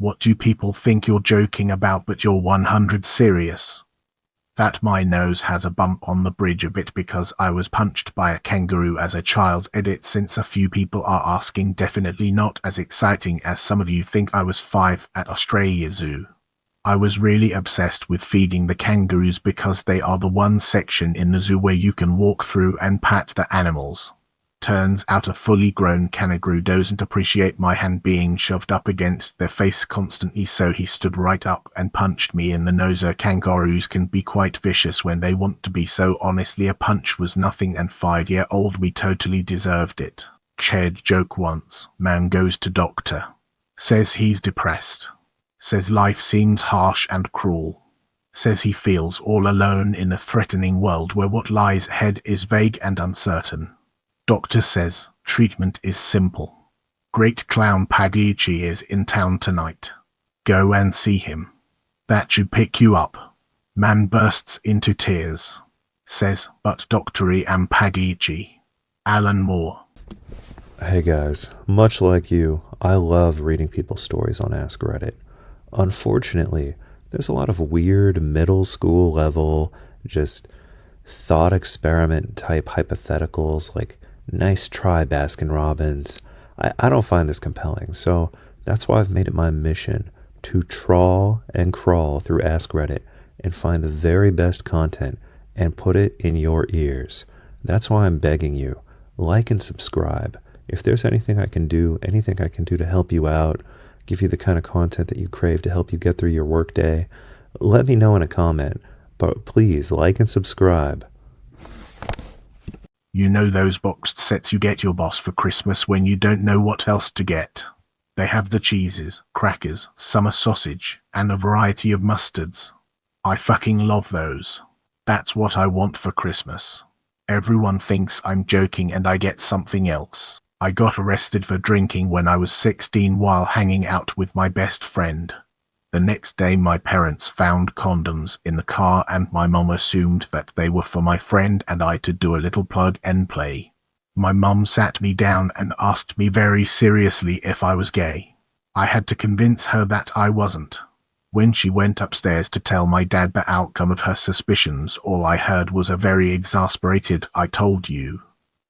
What do people think you're joking about but you're 100 serious? That my nose has a bump on the bridge a bit because I was punched by a kangaroo as a child. Edit, since a few people are asking, definitely not as exciting as some of you think. I was 5 at Australia Zoo. I was really obsessed with feeding the kangaroos because they are the one section in the zoo where you can walk through and pat the animals. Turns out a fully grown kangaroo doesn't appreciate my hand being shoved up against their face constantly, so he stood right up and punched me in the nose. Kangaroos can be quite vicious when they want to be, so honestly a punch was nothing, and 5-year-old we totally deserved it. Shared joke once. Man goes to doctor. Says he's depressed. Says life seems harsh and cruel. Says he feels all alone in a threatening world where what lies ahead is vague and uncertain. Doctor says treatment is simple. Great clown Pagliacci is in town tonight. Go and see him. That should pick you up. Man bursts into tears. Says, but Doctor am Pagliacci. Alan Moore. Hey guys, much like you, I love reading people's stories on Ask Reddit. Unfortunately, there's a lot of weird middle school level, just thought experiment type hypotheticals like nice try Baskin Robbins. I don't find this compelling, so that's why I've made it my mission to trawl and crawl through Ask Reddit and find the very best content and put it in your ears. That's why I'm begging you, like and subscribe. If there's anything I can do to help you out, give you the kind of content that you crave to help you get through your workday, let me know in a comment. But please like and subscribe. You know those boxed sets you get your boss for Christmas when you don't know what else to get? They have the cheeses, crackers, summer sausage, and a variety of mustards. I fucking love those. That's what I want for Christmas. Everyone thinks I'm joking and I get something else. I got arrested for drinking when I was 16 while hanging out with my best friend. The next day my parents found condoms in the car and my mom assumed that they were for my friend and I to do a little plug and play. My mom sat me down and asked me very seriously if I was gay. I had to convince her that I wasn't. When she went upstairs to tell my dad the outcome of her suspicions, all I heard was a very exasperated, "I told you."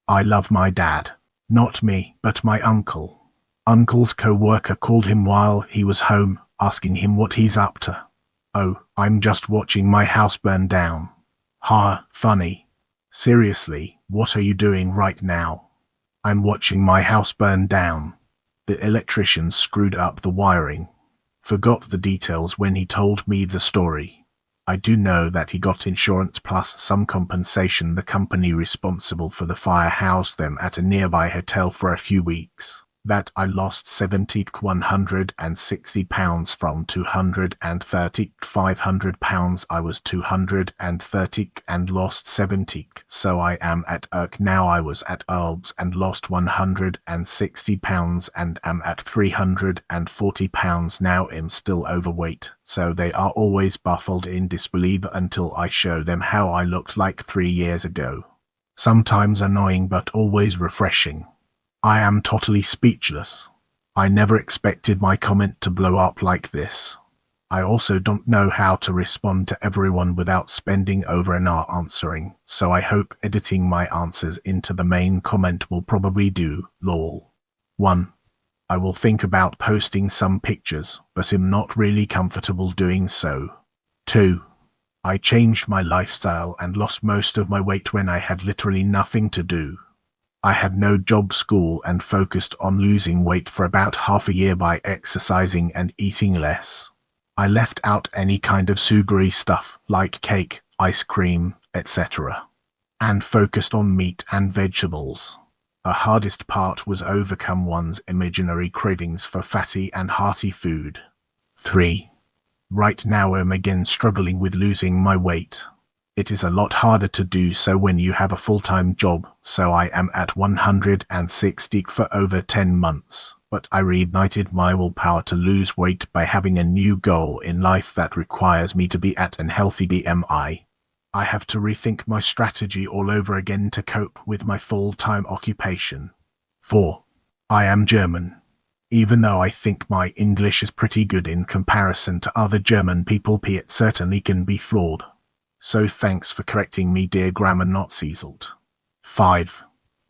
I love my dad. Not me, but my uncle. Uncle's co-worker called him while he was home, asking him what he's up to. "Oh, I'm just watching my house burn down." Ha, funny. Seriously, what are you doing right now? "I'm watching my house burn down. The electrician screwed up the wiring." Forgot the details when he told me the story. I do know that he got insurance plus some compensation. The company responsible for the fire housed them at a nearby hotel for a few weeks. That I lost 70 160 pounds from 230 500 pounds. I was 230 and lost 70, so I am at Irk now. I was at Earplugs and lost 160 pounds and am at 340 pounds now. I'm still overweight, so they are always baffled in disbelief until I show them how I looked like 3 years ago. Sometimes annoying but always refreshing. I am totally speechless. I never expected my comment to blow up like this. I also don't know how to respond to everyone without spending over an hour answering, so I hope editing my answers into the main comment will probably do. Lol. 1. I will think about posting some pictures, but am not really comfortable doing so. 2. I changed my lifestyle and lost most of my weight when I had literally nothing to do. I had no job, school, and focused on losing weight for about half a year by exercising and eating less. I left out any kind of sugary stuff like cake, ice cream, etc., and focused on meat and vegetables. The hardest part was overcome one's imaginary cravings for fatty and hearty food. 3. Right now I'm again struggling with losing my weight. It is a lot harder to do so when you have a full-time job, so I am at 160 for over 10 months, but I reignited my willpower to lose weight by having a new goal in life that requires me to be at an healthy BMI. I have to rethink my strategy all over again to cope with my full-time occupation. 4. I am German. Even though I think my English is pretty good in comparison to other German people, it certainly can be flawed. So thanks for correcting me, dear grammar Naziseld. 5.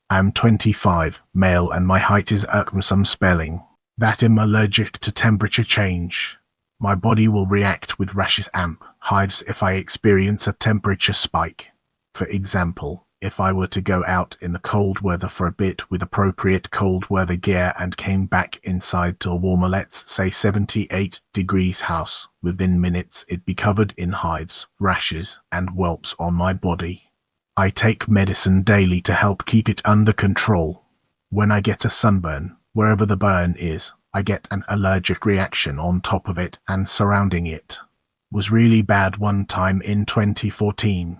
I'm 25, male, and my height is some spelling. That I'm allergic to temperature change. My body will react with rashes hives if I experience a temperature spike. For example, if I were to go out in the cold weather for a bit with appropriate cold weather gear and came back inside to a warmer, let's say 78 degrees house, within minutes it'd be covered in hives, rashes, and whelps on my body. I take medicine daily to help keep it under control. When I get a sunburn, wherever the burn is, I get an allergic reaction on top of it and surrounding it. Was really bad one time in 2014.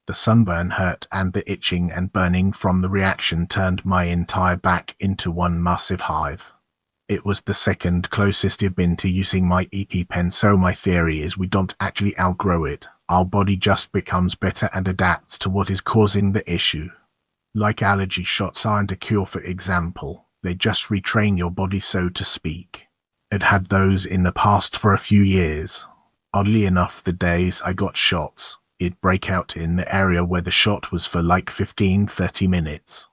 The sunburn hurt and the itching and burning from the reaction turned my entire back into one massive hive. It was the second closest I've been to using my EpiPen, so my theory is we don't actually outgrow it. Our body just becomes better and adapts to what is causing the issue. Like allergy shots aren't a cure, for example. They just retrain your body, so to speak. I'd had those in the past for a few years. Oddly enough, the days I got shots, it'd break out in the area where the shot was for like 15-30 minutes.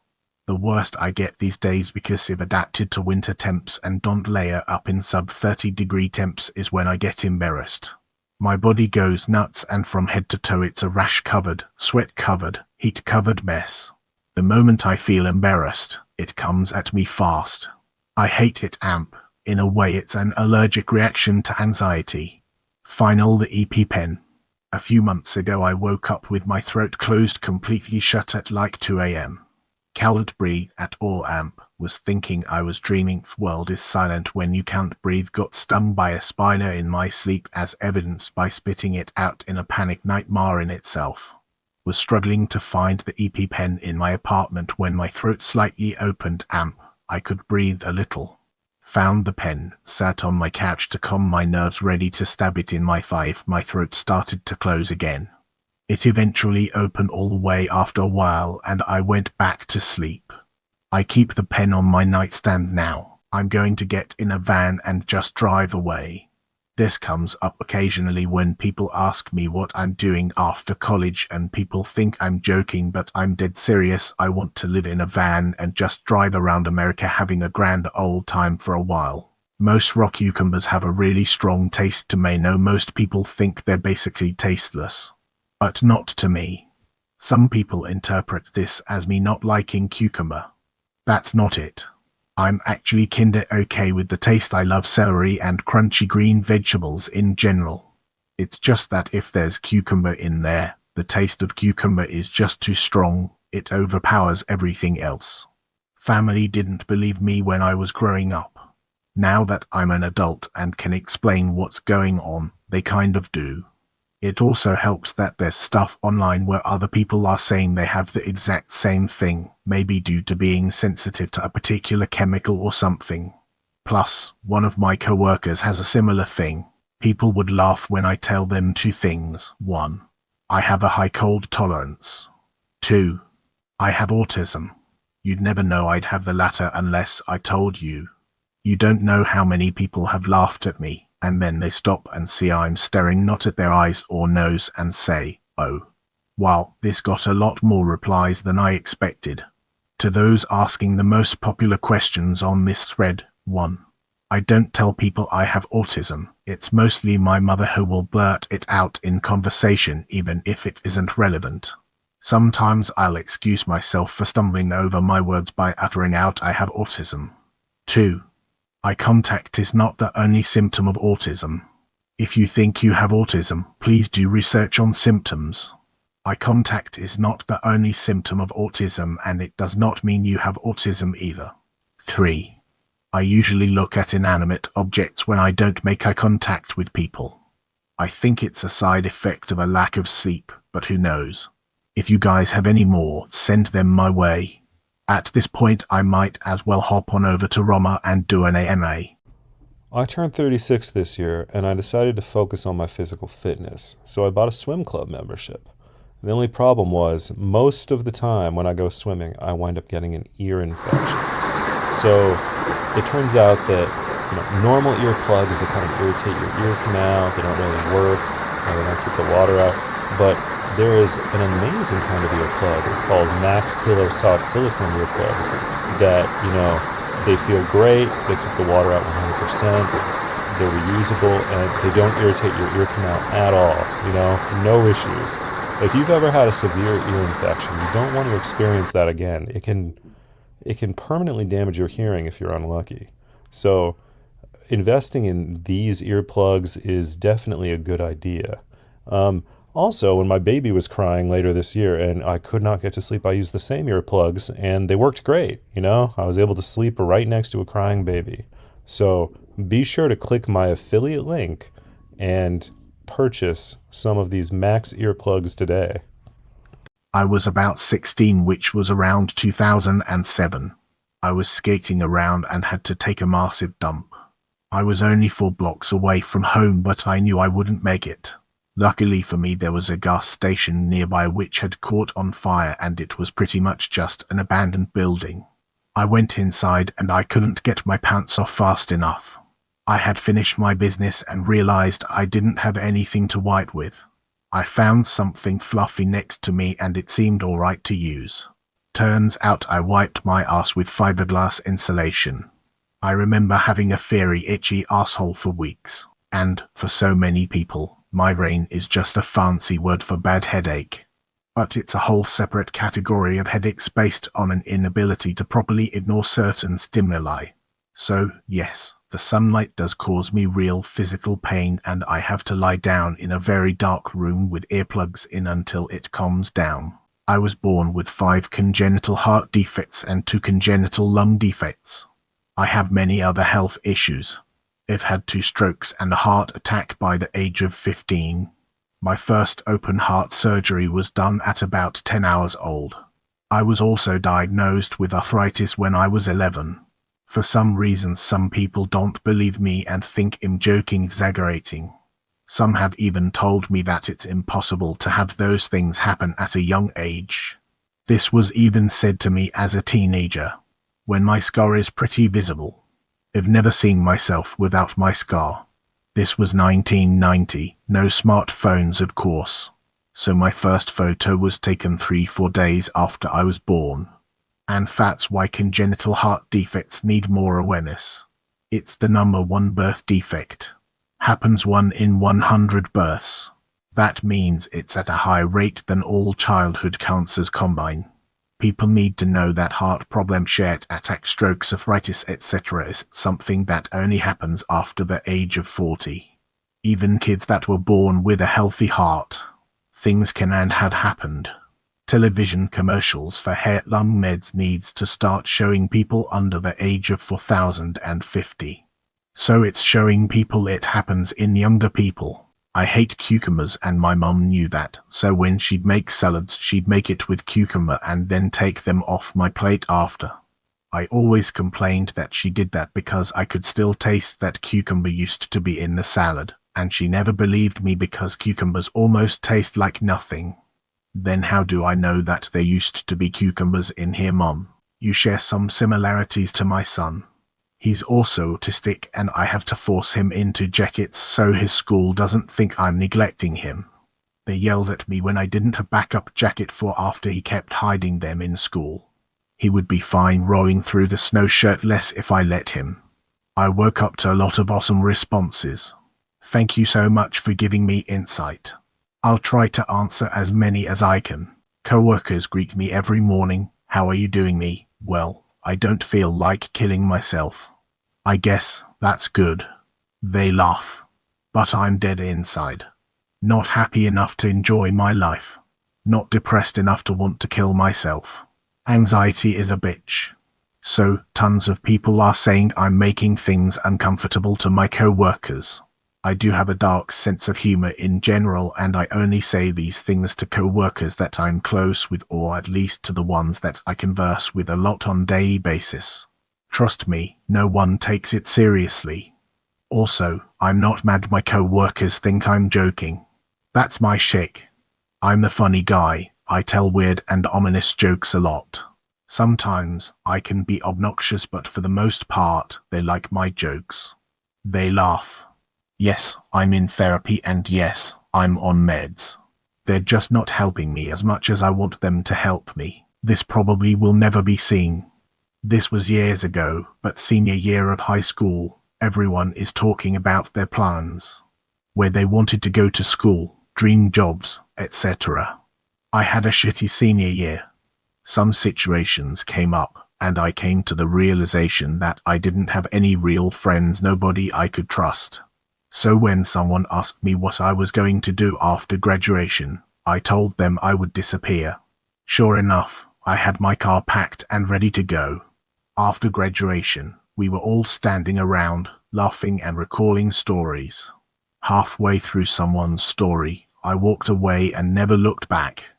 The worst I get these days, because I've adapted to winter temps and don't layer up in sub-30 degree temps, is when I get embarrassed. My body goes nuts and from head to toe it's a rash-covered, sweat-covered, heat-covered mess. The moment I feel embarrassed, it comes at me fast. I hate it, In a way it's an allergic reaction to anxiety. Final, the EpiPen. A few months ago I woke up with my throat closed completely shut at like 2 a.m. Can't breathe at all, Was thinking I was dreaming. World is silent when you can't breathe. Got stung by a spider in my sleep, as evidenced by spitting it out in a panic nightmare in itself. Was struggling to find the EpiPen in my apartment when my throat slightly opened. I could breathe a little. Found the pen, sat on my couch to calm my nerves, ready to stab it in my thigh if my throat started to close again. It eventually opened all the way after a while and I went back to sleep. I keep the pen on my nightstand now. I'm going to get in a van and just drive away. This comes up occasionally when people ask me what I'm doing after college, and people think I'm joking, but I'm dead serious. I want to live in a van and just drive around America having a grand old time for a while. Most raw cucumbers have a really strong taste to me. Know most people think they're basically tasteless. But not to me. Some people interpret this as me not liking cucumber. That's not it. I'm actually kinda okay with the taste. I love celery and crunchy green vegetables in general. It's just that if there's cucumber in there, the taste of cucumber is just too strong. It overpowers everything else. Family didn't believe me when I was growing up. Now that I'm an adult and can explain what's going on, they kind of do. It also helps that there's stuff online where other people are saying they have the exact same thing, maybe due to being sensitive to a particular chemical or something. Plus, one of my coworkers has a similar thing. People would laugh when I tell them 2 things. 1. I have a high cold tolerance. 2. I have autism. You'd never know I'd have the latter unless I told you. You don't know how many people have laughed at me. And then they stop and see I'm staring not at their eyes or nose and say, "Oh." Wow, this got a lot more replies than I expected. To those asking the most popular questions on this thread, 1. I don't tell people I have autism. It's mostly my mother who will blurt it out in conversation even if it isn't relevant. Sometimes I'll excuse myself for stumbling over my words by uttering out I have autism. 2. Eye contact is not the only symptom of autism. If you think you have autism, please do research on symptoms. Eye contact is not the only symptom of autism, and it does not mean you have autism either. 3. I usually look at inanimate objects when I don't make eye contact with people. I think it's a side effect of a lack of sleep, but who knows. If you guys have any more, send them my way. At this point, I might as well hop on over to Roma and do an AMA. I turned 36 this year, and I decided to focus on my physical fitness, so I bought a swim club membership. The only problem was, most of the time when I go swimming, I wind up getting an ear infection. So it turns out that normal earplugs, they kind of irritate your ear canal. They don't really work. They don't keep the water out. But there is an amazing kind of earplug. It's called Mack's Pillow Soft Silicone earplugs that, they feel great. They keep the water out 100%. They're reusable and they don't irritate your ear canal at all. No issues. If you've ever had a severe ear infection, you don't want to experience that again. It can permanently damage your hearing if you're unlucky. So investing in these earplugs is definitely a good idea. Also, when my baby was crying later this year and I could not get to sleep, I used the same earplugs and they worked great. I was able to sleep right next to a crying baby. So be sure to click my affiliate link and purchase some of these Mack's earplugs today. I was about 16, which was around 2007. I was skating around and had to take a massive dump. I was only 4 blocks away from home, but I knew I wouldn't make it. Luckily for me, there was a gas station nearby which had caught on fire, and it was pretty much just an abandoned building. I went inside and I couldn't get my pants off fast enough. I had finished my business and realized I didn't have anything to wipe with. I found something fluffy next to me and it seemed alright to use. Turns out I wiped my ass with fiberglass insulation. I remember having a very itchy asshole for weeks, and for so many people, migraine is just a fancy word for bad headache. But it's a whole separate category of headaches based on an inability to properly ignore certain stimuli. So, yes, the sunlight does cause me real physical pain and I have to lie down in a very dark room with earplugs in until it calms down. I was born with 5 congenital heart defects and 2 congenital lung defects. I have many other health issues. I've had 2 strokes and a heart attack by the age of 15. My first open heart surgery was done at about 10 hours old. I was also diagnosed with arthritis when I was 11. For some reason, some people don't believe me and think I'm joking, exaggerating. Some have even told me that it's impossible to have those things happen at a young age. This was even said to me as a teenager, when my scar is pretty visible. I've never seen myself without my scar. This was 1990, no smartphones of course. So my first photo was taken 3-4 days after I was born. And that's why congenital heart defects need more awareness. It's the number 1 birth defect. Happens 1 in 100 births. That means it's at a higher rate than all childhood cancers combined. People need to know that heart problems, heart attacks, strokes, arthritis, etc. is something that only happens after the age of 40. Even kids that were born with a healthy heart, things can and had happened. Television commercials for heart-lung meds needs to start showing people under the age of 4050. So it's showing people it happens in younger people. I hate cucumbers and my mum knew that, so when she'd make salads she'd make it with cucumber and then take them off my plate after. I always complained that she did that because I could still taste that cucumber used to be in the salad, and she never believed me because cucumbers almost taste like nothing. Then how do I know that there used to be cucumbers in here, Mom? You share some similarities to my son. He's also autistic and I have to force him into jackets so his school doesn't think I'm neglecting him. They yelled at me when I didn't have backup jacket for after he kept hiding them in school. He would be fine rowing through the snow shirtless if I let him. I woke up to a lot of awesome responses. Thank you so much for giving me insight. I'll try to answer as many as I can. Coworkers greet me every morning. How are you doing me? Well, I don't feel like killing myself. I guess that's good. They laugh. But I'm dead inside. Not happy enough to enjoy my life. Not depressed enough to want to kill myself. Anxiety is a bitch. So, tons of people are saying I'm making things uncomfortable to my coworkers. I do have a dark sense of humor in general, and I only say these things to co-workers that I'm close with, or at least to the ones that I converse with a lot on a daily basis. Trust me, no one takes it seriously. Also, I'm not mad my co-workers think I'm joking. That's my shtick. I'm the funny guy. I tell weird and ominous jokes a lot. Sometimes I can be obnoxious, but for the most part, they like my jokes. They laugh. Yes, I'm in therapy, and yes, I'm on meds. They're just not helping me as much as I want them to help me. This probably will never be seen. This was years ago, but senior year of high school, everyone is talking about their plans, where they wanted to go to school, dream jobs, etc. I had a shitty senior year. Some situations came up, and I came to the realization that I didn't have any real friends, nobody I could trust. So when someone asked me what I was going to do after graduation, I told them I would disappear. Sure enough, I had my car packed and ready to go. After graduation, we were all standing around, laughing and recalling stories. Halfway through someone's story, I walked away and never looked back.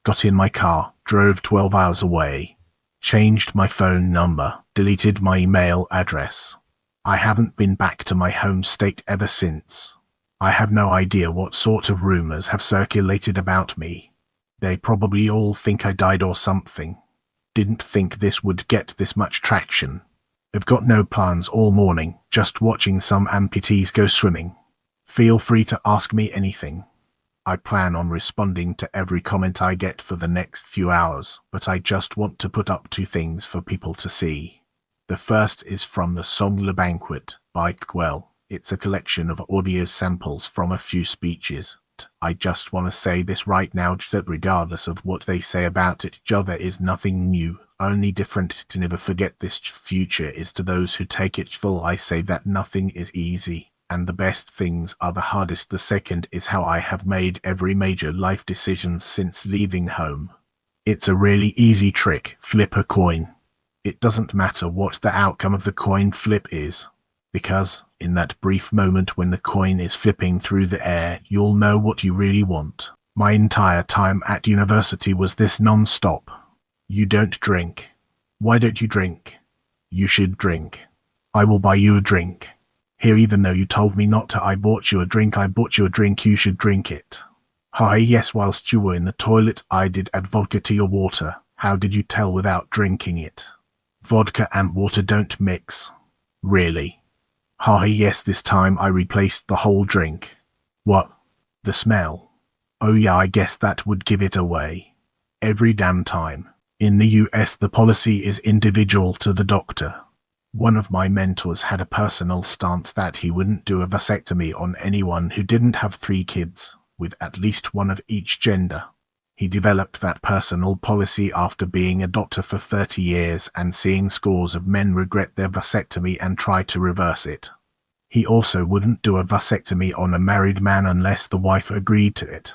Got in my car, drove 12 hours away, changed my phone number, deleted my email address. I haven't been back to my home state ever since. I have no idea what sort of rumors have circulated about me. They probably all think I died or something. Didn't think this would get this much traction. I've got no plans all morning, just watching some amputees go swimming. Feel free to ask me anything. I plan on responding to every comment I get for the next few hours, but I just want to put up 2 things for people to see. The first is from the song Le Banquet by Quell. It's a collection of audio samples from a few speeches. I just want to say this right now, that regardless of what they say about it, there is nothing new, only different. To never forget this future is to those who take it full. I say that nothing is easy, and the best things are the hardest. The second is how I have made every major life decision since leaving home. It's a really easy trick. Flip a coin. It doesn't matter what the outcome of the coin flip is, because in that brief moment when the coin is flipping through the air, you'll know what you really want. My entire time at university was this non-stop. You don't drink. Why don't you drink? You should drink. I will buy you a drink. Here, even though you told me not to, I bought you a drink. I bought you a drink. You should drink it. Hi, yes, whilst you were in the toilet, I did add vodka to your water. How did you tell without drinking it? Vodka and water don't mix. Really? Hi, yes, this time I replaced the whole drink. What? The smell? Oh yeah, I guess that would give it away. Every damn time. In the US, the policy is individual to the doctor. One of my mentors had a personal stance that he wouldn't do a vasectomy on anyone who didn't have 3 kids, with at least one of each gender. He developed that personal policy after being a doctor for 30 years and seeing scores of men regret their vasectomy and try to reverse it. He also wouldn't do a vasectomy on a married man unless the wife agreed to it.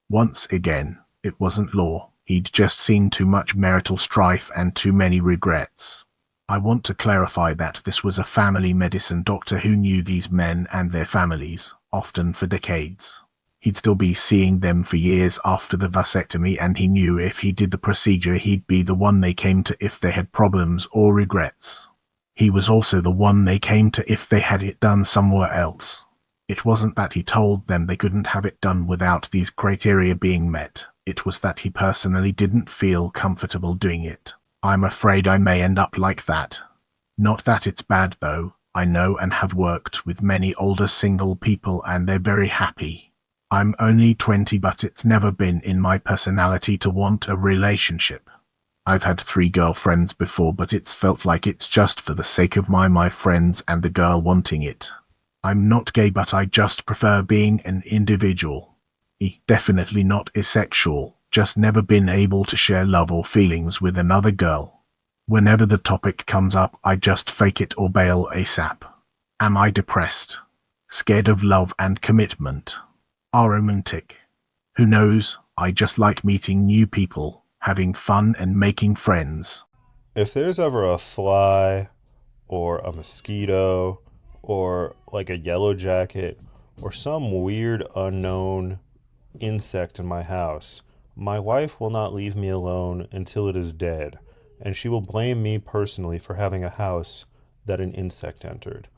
Once again, it wasn't law. He'd just seen too much marital strife and too many regrets. I want to clarify that this was a family medicine doctor who knew these men and their families, often for decades. He'd still be seeing them for years after the vasectomy, and he knew if he did the procedure, he'd be the one they came to if they had problems or regrets. He was also the one they came to if they had it done somewhere else. It wasn't that he told them they couldn't have it done without these criteria being met. It was that he personally didn't feel comfortable doing it. I'm afraid I may end up like that. Not that it's bad though. I know and have worked with many older single people and they're very happy. I'm only 20, but it's never been in my personality to want a relationship. I've had 3 girlfriends before, but it's felt like it's just for the sake of my friends and the girl wanting it. I'm not gay, but I just prefer being an individual. Definitely not asexual, just never been able to share love or feelings with another girl. Whenever the topic comes up, I just fake it or bail ASAP. Am I depressed? Scared of love and commitment? Aromantic? Who knows? I just like meeting new people, having fun and making friends. If there's ever a fly or a mosquito or like a yellow jacket or some weird unknown insect in my house, my wife will not leave me alone until it is dead, and she will blame me personally for having a house that an insect entered.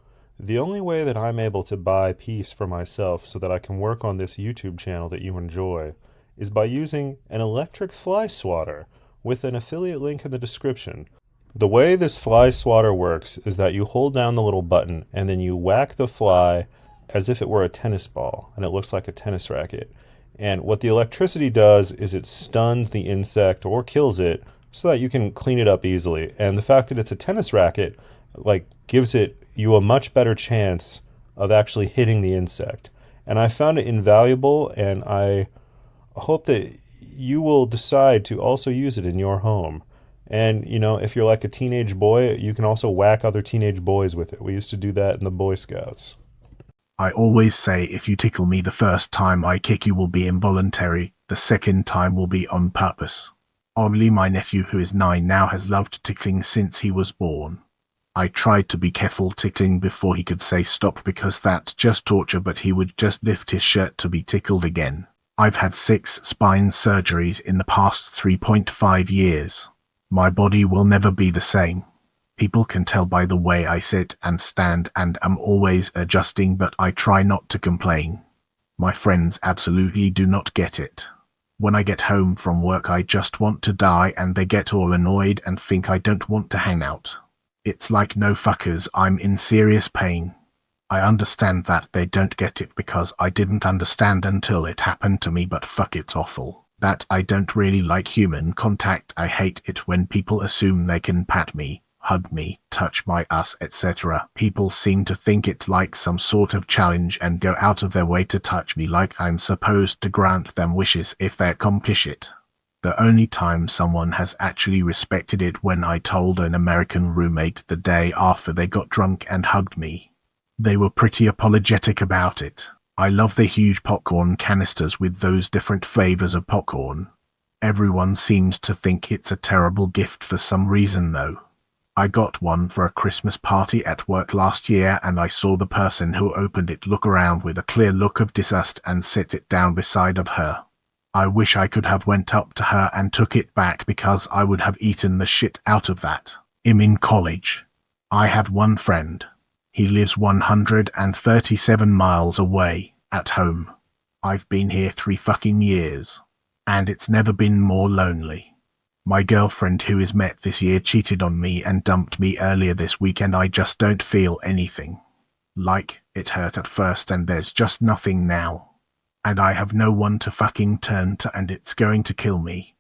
The only way that I'm able to buy peace for myself so that I can work on this YouTube channel that you enjoy is by using an electric fly swatter, with an affiliate link in the description. The way this Fly Swatter works is that you hold down the little button and then you whack the fly as if it were a tennis ball, and it looks like a tennis racket. And what the electricity does is it stuns the insect or kills it so that you can clean it up easily. And the fact that it's a tennis racket gives you a much better chance of actually hitting the insect. And I found it invaluable, and I hope that you will decide to also use it in your home. And, if you're like a teenage boy, you can also whack other teenage boys with it. We used to do that in the Boy Scouts. I always say if you tickle me the first time I kick you will be involuntary, the second time will be on purpose. Oddly, my nephew, who is 9 now, has loved tickling since he was born. I tried to be careful tickling before he could say stop because that's just torture, but he would just lift his shirt to be tickled again. I've had 6 spine surgeries in the past 3.5 years. My body will never be the same. People can tell by the way I sit and stand, and am always adjusting, but I try not to complain. My friends absolutely do not get it. When I get home from work I just want to die, and they get all annoyed and think I don't want to hang out. It's like, no fuckers, I'm in serious pain. I understand that they don't get it because I didn't understand until it happened to me, but fuck, it's awful. That I don't really like human contact. I hate it when people assume they can pat me, hug me, touch my ass, etc. People seem to think it's like some sort of challenge and go out of their way to touch me like I'm supposed to grant them wishes if they accomplish it. The only time someone has actually respected it when I told an American roommate the day after they got drunk and hugged me. They were pretty apologetic about it. I love the huge popcorn canisters with those different flavors of popcorn. Everyone seems to think it's a terrible gift for some reason though. I got one for a Christmas party at work last year, and I saw the person who opened it look around with a clear look of disgust and set it down beside of her. I wish I could have went up to her and took it back because I would have eaten the shit out of that. I'm in college. I have one friend. He lives 137 miles away, at home. I've been here 3 fucking years. And it's never been more lonely. My girlfriend, who is met this year, cheated on me and dumped me earlier this week, and I just don't feel anything. Like, it hurt at first and there's just nothing now. And I have no one to fucking turn to, and it's going to kill me.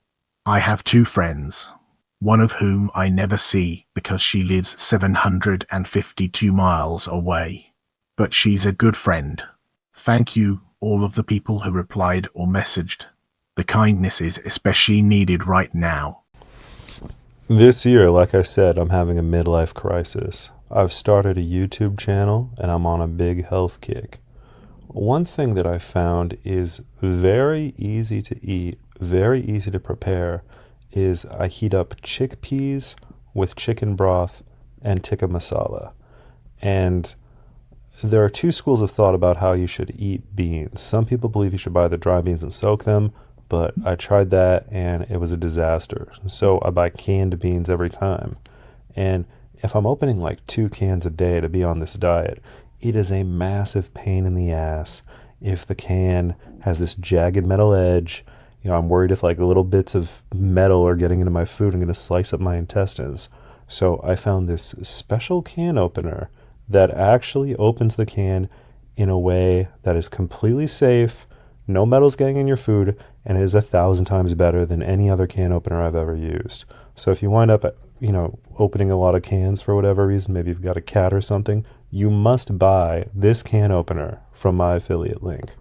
I have 2 friends, one of whom I never see because she lives 752 miles away. But she's a good friend. Thank you, all of the people who replied or messaged. The kindness is especially needed right now. This year, like I said, I'm having a midlife crisis. I've started a YouTube channel and I'm on a big health kick. One thing that I found is very easy to eat, very easy to prepare, is I heat up chickpeas with chicken broth and tikka masala. And there are 2 schools of thought about how you should eat beans. Some people believe you should buy the dry beans and soak them, but I tried that and it was a disaster. So I buy canned beans every time. And if I'm opening like 2 cans a day to be on this diet, it is a massive pain in the ass if the can has this jagged metal edge. I'm worried if little bits of metal are getting into my food and going to slice up my intestines. So I found this special can opener that actually opens the can in a way that is completely safe, no metal's getting in your food, and is 1,000 times better than any other can opener I've ever used. So if you wind up, opening a lot of cans for whatever reason, maybe you've got a cat or something, you must buy this can opener from my affiliate link.